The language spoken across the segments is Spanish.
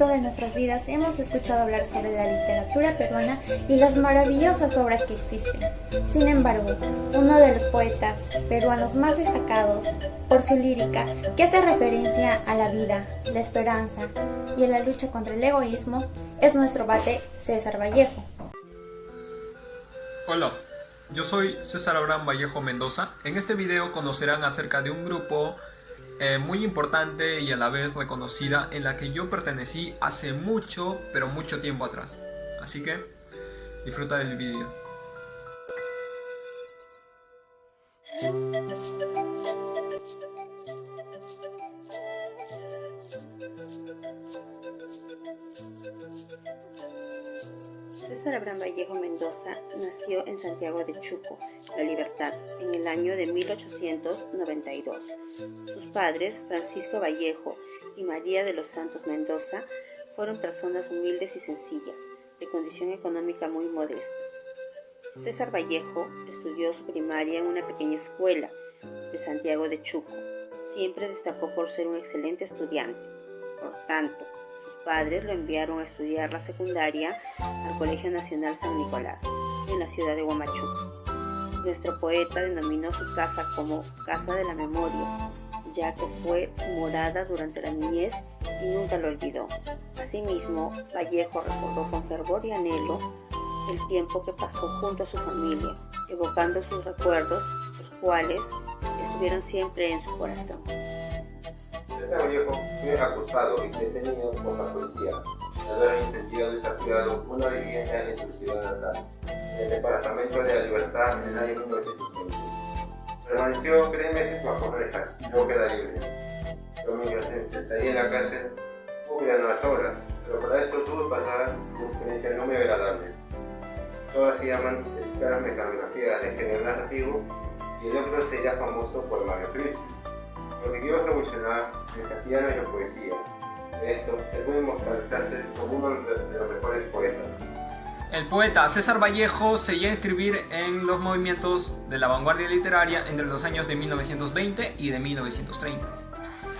momento de nuestras vidas hemos escuchado hablar sobre la literatura peruana y las maravillosas obras que existen. Sin embargo, uno de los poetas peruanos más destacados por su lírica, que hace referencia a la vida, la esperanza y a la lucha contra el egoísmo, es nuestro bate César Vallejo. Hola, yo soy César Abraham Vallejo Mendoza. En este video conocerán acerca de un grupo muy importante y a la vez reconocida en la que yo pertenecí hace mucho, pero mucho tiempo atrás. Así que disfruta del video. César Abraham Vallejo Mendoza nació en Santiago de Chuco, La Libertad, en el año de 1892. Sus padres, Francisco Vallejo y María de los Santos Mendoza, fueron personas humildes y sencillas, de condición económica muy modesta. César Vallejo estudió su primaria en una pequeña escuela de Santiago de Chuco. Siempre destacó por ser un excelente estudiante. Por tanto, sus padres lo enviaron a estudiar la secundaria al Colegio Nacional San Nicolás, en la ciudad de Huamachuco. Nuestro poeta denominó su casa como Casa de la Memoria, ya que fue su morada durante la niñez y nunca lo olvidó. Asimismo, Vallejo recordó con fervor y anhelo el tiempo que pasó junto a su familia, evocando sus recuerdos, los cuales estuvieron siempre en su corazón. César Vallejo fue acusado y detenido por la policía de haber incendiado y saqueado una vivienda en su ciudad natal, en el departamento de La Libertad, en el año 1920. Permaneció 3 meses bajo rejas y luego queda libre. Pero mientras estaría en la cárcel, hubo nuevas obras, pero para esto tuvo que pasar una experiencia no muy agradable. Sus obras se llaman Escalas Mecanografía de género narrativo y el otro sería famoso por Mario Prince. Consiguió revolucionar el castellano y la poesía. De esto se puede inmortalizarse como uno de los mejores poetas. El poeta César Vallejo se llegó a inscribir en los movimientos de la vanguardia literaria entre los años de 1920 y de 1930.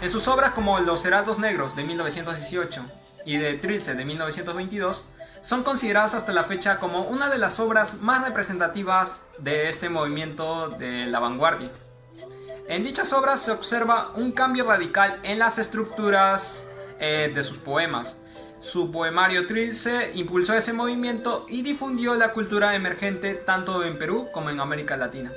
En sus obras como Los Heraldos Negros de 1918 y de Trilce de 1922, son consideradas hasta la fecha como una de las obras más representativas de este movimiento de la vanguardia. En dichas obras se observa un cambio radical en las estructuras de sus poemas. Su poemario Trilce impulsó ese movimiento y difundió la cultura emergente tanto en Perú como en América Latina.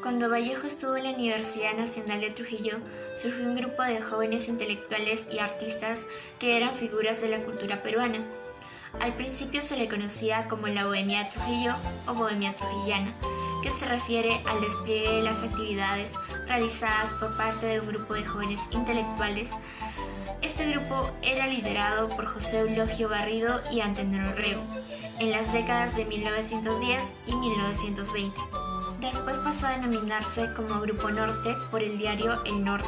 Cuando Vallejo estuvo en la Universidad Nacional de Trujillo, surgió un grupo de jóvenes intelectuales y artistas que eran figuras de la cultura peruana. Al principio se le conocía como la Bohemia de Trujillo o Bohemia Trujillana, que se refiere al despliegue de las actividades realizadas por parte de un grupo de jóvenes intelectuales. Este grupo era liderado por José Eulogio Garrido y Antenor Orrego en las décadas de 1910 y 1920. Después pasó a denominarse como Grupo Norte por el diario El Norte.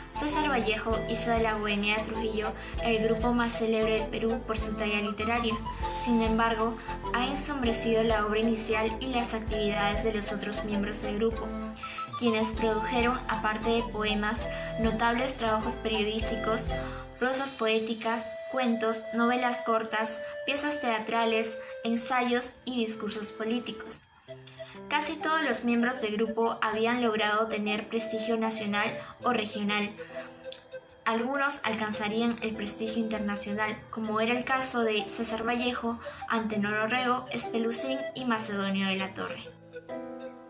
César Vallejo hizo de la Bohemia de Trujillo el grupo más célebre del Perú por su talla literaria. Sin embargo, ha ensombrecido la obra inicial y las actividades de los otros miembros del grupo, quienes produjeron, aparte de poemas, notables trabajos periodísticos, prosas poéticas, cuentos, novelas cortas, piezas teatrales, ensayos y discursos políticos. Casi todos los miembros del grupo habían logrado tener prestigio nacional o regional. Algunos alcanzarían el prestigio internacional, como era el caso de César Vallejo, Antenor Orrego, Espelucín y Macedonio de la Torre.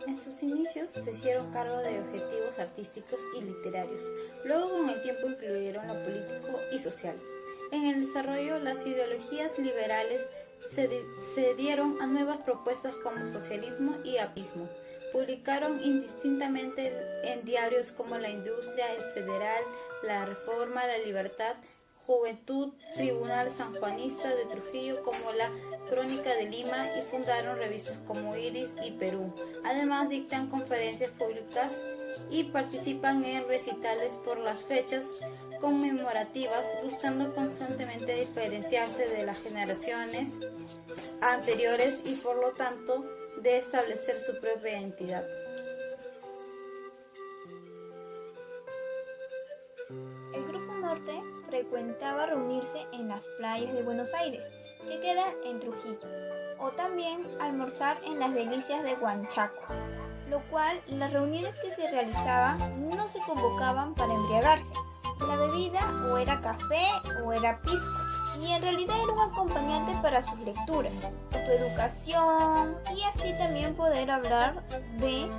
En sus inicios se hicieron cargo de objetivos artísticos y literarios. Luego, con el tiempo, incluyeron lo político y social. En el desarrollo, las ideologías liberales se dieron a nuevas propuestas como socialismo y apismo. Publicaron indistintamente en diarios como La Industria, El Federal, La Reforma, La Libertad, Juventud, Tribunal Sanjuanista de Trujillo, como La Crónica de Lima, y fundaron revistas como Iris y Perú. Además, dictan conferencias públicas y participan en recitales por las fechas conmemorativas, buscando constantemente diferenciarse de las generaciones anteriores y, por lo tanto, de establecer su propia identidad. frecuentaba reunirse en las playas de Buenos Aires, que queda en Trujillo, o también almorzar en las delicias de Huanchaco, lo cual las reuniones que se realizaban no se convocaban para embriagarse. La bebida o era café o era pisco, y en realidad era un acompañante para sus lecturas, autoeducación y así también poder hablar de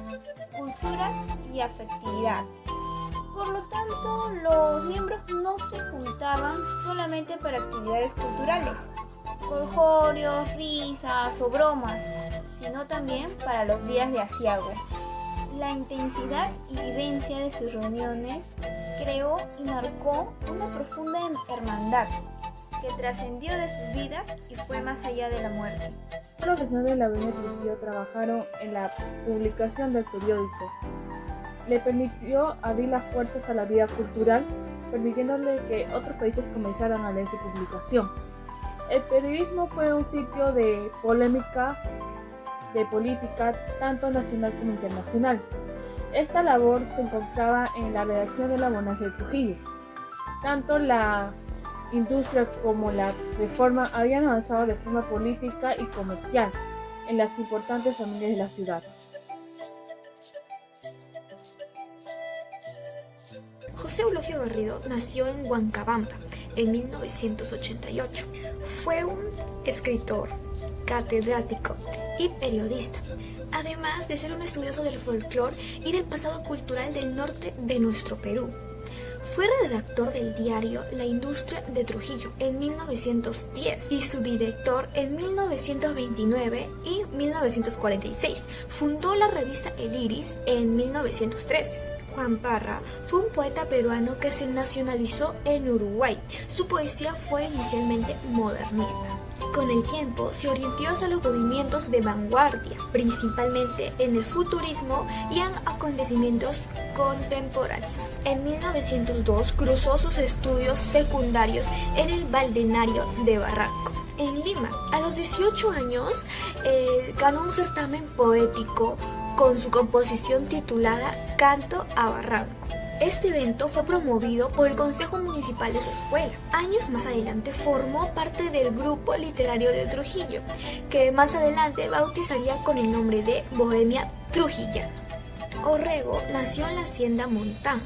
culturas y afectividad. Por lo tanto, los miembros no se juntaban solamente para actividades culturales, jolgorios, risas o bromas, sino también para los días de aciago. La intensidad y vivencia de sus reuniones creó y marcó una profunda hermandad que trascendió de sus vidas y fue más allá de la muerte. Los profesionales de la Avenida Trujillo trabajaron en la publicación del periódico. Le permitió abrir las puertas a la vida cultural, permitiéndole que otros países comenzaran a leer su publicación. El periodismo fue un sitio de polémica, de política, tanto nacional como internacional. Esta labor se encontraba en la redacción de La Bonanza de Trujillo. Tanto la industria como la reforma habían avanzado de forma política y comercial en las importantes familias de la ciudad. José Eulogio Garrido nació en Huancabamba en 1988. Fue un escritor, catedrático y periodista, además de ser un estudioso del folclore y del pasado cultural del norte de nuestro Perú. Fue redactor del diario La Industria de Trujillo en 1910 y su director en 1929 y 1946. Fundó la revista El Iris en 1913. Juan Parra fue un poeta peruano que se nacionalizó en Uruguay. Su poesía fue inicialmente modernista. Con el tiempo se orientó hacia los movimientos de vanguardia, principalmente en el futurismo y en acontecimientos contemporáneos. En 1902 cursó sus estudios secundarios en el Balneario de Barranco, en Lima. A los 18 años ganó un certamen poético con su composición titulada Canto a Barranco. Este evento fue promovido por el Consejo Municipal de su escuela. Años más adelante formó parte del Grupo Literario de Trujillo, que más adelante bautizaría con el nombre de Bohemia Trujillana. Orrego nació en la hacienda Montán,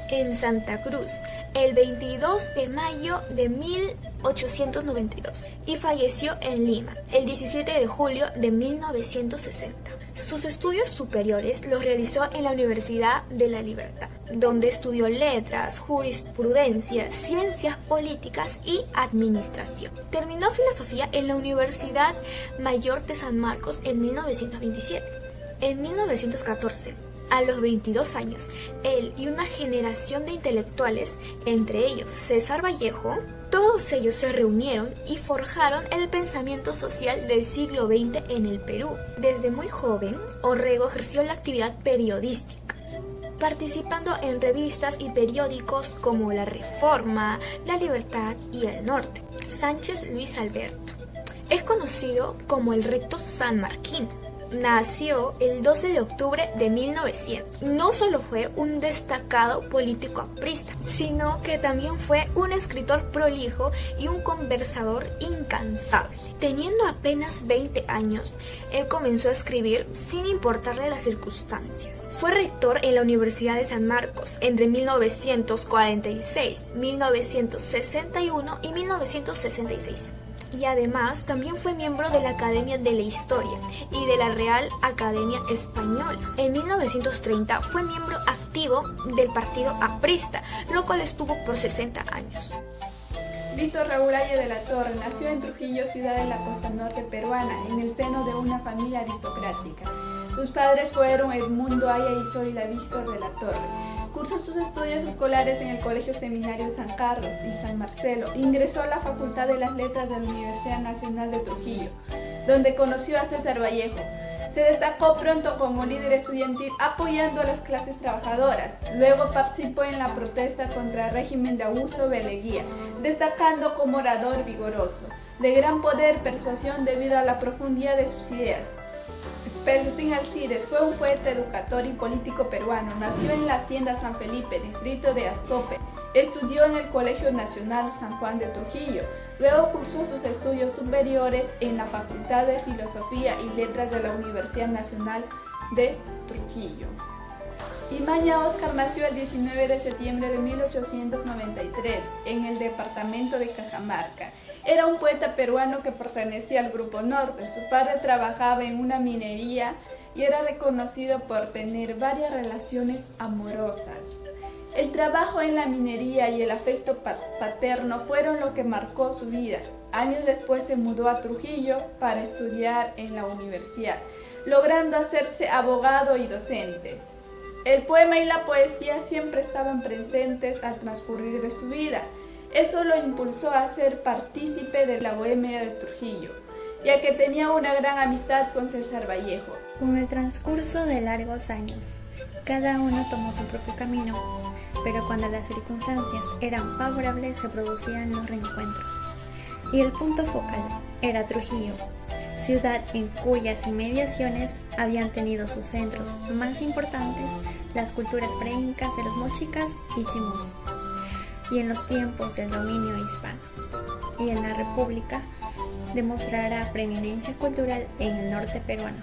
en Santa Cruz, el 22 de mayo de 1892 y falleció en Lima el 17 de julio de 1960. Sus estudios superiores los realizó en la Universidad de la Libertad, donde estudió letras, jurisprudencia, ciencias políticas y administración. Terminó filosofía en la Universidad Mayor de San Marcos en 1927. En 1914, a los 22 años, él y una generación de intelectuales, entre ellos César Vallejo, todos ellos se reunieron y forjaron el pensamiento social del siglo XX en el Perú. Desde muy joven, Orrego ejerció la actividad periodística, participando en revistas y periódicos como La Reforma, La Libertad y El Norte. Sánchez Luis Alberto es conocido como el recto sanmarquino. Nació el 12 de octubre de 1900. No solo fue un destacado político aprista, sino que también fue un escritor prolijo y un conversador incansable. Teniendo apenas 20 años, él comenzó a escribir sin importarle las circunstancias. Fue rector en la Universidad de San Marcos entre 1946, 1961 y 1966. Y además también fue miembro de la Academia de la Historia y de la Real Academia Española. En 1930 fue miembro activo del partido aprista, lo cual estuvo por 60 años. Víctor Raúl Haya de la Torre nació en Trujillo, ciudad de la costa norte peruana, en el seno de una familia aristocrática. Sus padres fueron Edmundo Haya y Zoila Víctor de la Torre. Cursó sus estudios escolares en el Colegio Seminario San Carlos y San Marcelo. Ingresó a la Facultad de las Letras de la Universidad Nacional de Trujillo, donde conoció a César Vallejo. Se destacó pronto como líder estudiantil apoyando a las clases trabajadoras. Luego participó en la protesta contra el régimen de Augusto B. Leguía, destacando como orador vigoroso, de gran poder persuasión debido a la profundidad de sus ideas. Pelusín Alcides fue un poeta, educador y político peruano. Nació en la hacienda San Felipe, distrito de Ascope, Estudió en el Colegio Nacional San Juan de Trujillo. Luego cursó sus estudios superiores en la Facultad de Filosofía y Letras de la Universidad Nacional de Trujillo. Imaña Óscar nació el 19 de septiembre de 1893 en el departamento de Cajamarca. Era un poeta peruano que pertenecía al Grupo Norte. Su padre trabajaba en una minería y era reconocido por tener varias relaciones amorosas. El trabajo en la minería y el afecto paterno fueron lo que marcó su vida. Años después se mudó a Trujillo para estudiar en la universidad, logrando hacerse abogado y docente. El poema y la poesía siempre estaban presentes al transcurrir de su vida. Eso lo impulsó a ser partícipe de la Bohemia de Trujillo, ya que tenía una gran amistad con César Vallejo. Con el transcurso de largos años, cada uno tomó su propio camino, pero cuando las circunstancias eran favorables se producían los reencuentros. Y el punto focal era Trujillo, ciudad en cuyas inmediaciones habían tenido sus centros más importantes las culturas preincas de los mochicas y chimús, y en los tiempos del dominio hispano, y en la República demostrará preeminencia cultural en el norte peruano,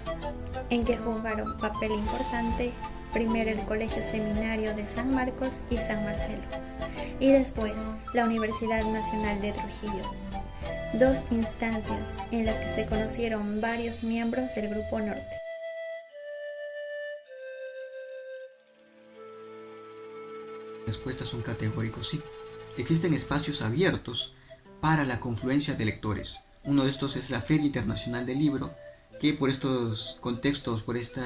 en que jugaron papel importante primero el Colegio Seminario de San Marcos y San Marcelo, y después la Universidad Nacional de Trujillo, dos instancias en las que se conocieron varios miembros del Grupo Norte. Respuestas son categóricos, sí. Existen espacios abiertos para la confluencia de lectores. Uno de estos es la Feria Internacional del Libro, que por estos contextos, por esta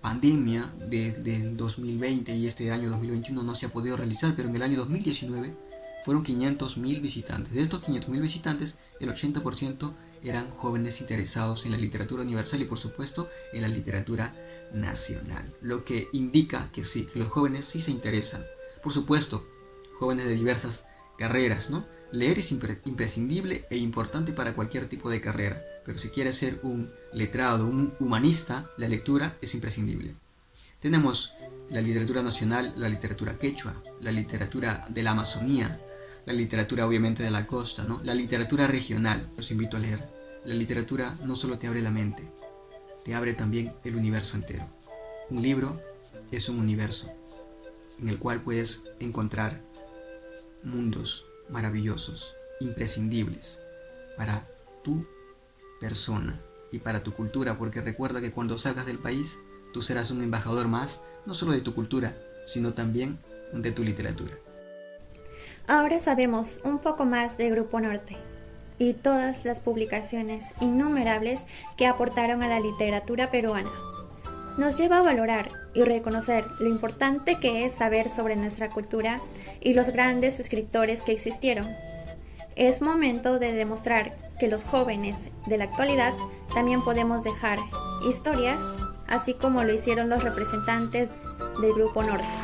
pandemia del 2020 y este año 2021 no se ha podido realizar, pero en el año 2019 fueron 500.000 visitantes. De estos 500.000 visitantes, el 80% eran jóvenes interesados en la literatura universal y por supuesto en la literatura nacional, lo que indica que sí, que los jóvenes sí se interesan. Por supuesto, jóvenes de diversas carreras, ¿no? Leer es imprescindible e importante para cualquier tipo de carrera, pero si quieres ser un letrado, un humanista, la lectura es imprescindible. Tenemos la literatura nacional, la literatura quechua, la literatura de la Amazonía, la literatura obviamente de la costa, ¿no? La literatura regional, los invito a leer. La literatura no solo te abre la mente, te abre también el universo entero. Un libro es un universo en el cual puedes encontrar mundos maravillosos, imprescindibles para tu persona y para tu cultura, porque recuerda que cuando salgas del país, tú serás un embajador más, no solo de tu cultura, sino también de tu literatura. Ahora sabemos un poco más del Grupo Norte y todas las publicaciones innumerables que aportaron a la literatura peruana. Nos lleva a valorar y reconocer lo importante que es saber sobre nuestra cultura y los grandes escritores que existieron. Es momento de demostrar que los jóvenes de la actualidad también podemos dejar historias, así como lo hicieron los representantes del Grupo Norte.